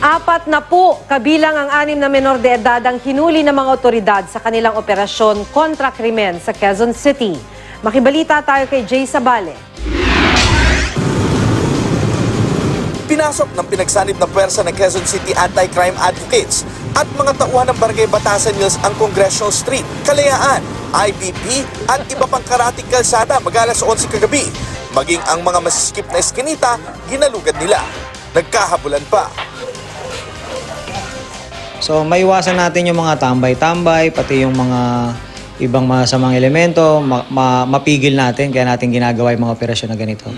4 na po kabilang ang 6 na menor de edad ang hinuli ng mga otoridad sa kanilang operasyon kontra krimen sa Quezon City. Makibalita tayo kay Jay Sabale. Pinasok ng pinagsanib na puwersa ng Quezon City Anti-Crime Advocates at mga tauhan ng Barangay Batasan Hills ang Congressional Street, Kalayaan, IBP at iba pang karating kalsada mag-alas 11 kagabi. Maging ang mga masiskip na eskinita, ginalugad nila. Nagkahabulan pa. So maiwasan natin yung mga tambay-tambay, pati yung mga ibang masamang elemento, mapigil natin, kaya natin ginagawa yung mga operasyon na ganito.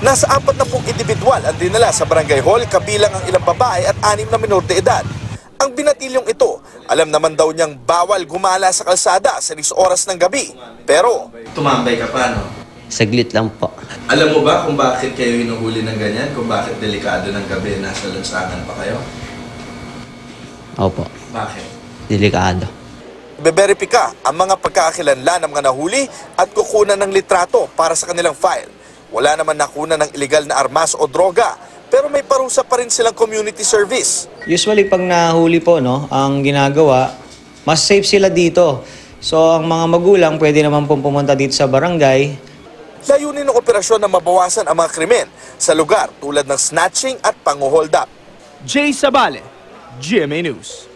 Nasa 4 na pong individual ang dinala sa barangay hall, kabilang ang ilang babae at 6 na menor de edad. Ang binatilyong ito, alam naman daw niyang bawal gumala sa kalsada sa 10 oras ng gabi. Pero tumambay ka pa, no? Saglit lang po. Alam mo ba kung bakit kayo hinuhuli ng ganyan? Kung bakit delikado ng gabi, nasa lansangan pa kayo? Opo. Bakit? Delikado. beberipika ang mga pagkakakilanlan ng mga nahuli at kukunan ng litrato para sa kanilang file. Wala naman nakunan ng ilegal na armas o droga, pero may parusa pa rin silang community service. Usually pag nahuli po, no, ang ginagawa, mas safe sila dito. So ang mga magulang pwede naman pong pumunta dito sa barangay. Layunin ng operasyon na mabawasan ang mga krimen sa lugar tulad ng snatching at pang-hold up. Jay Sabale, GMA News.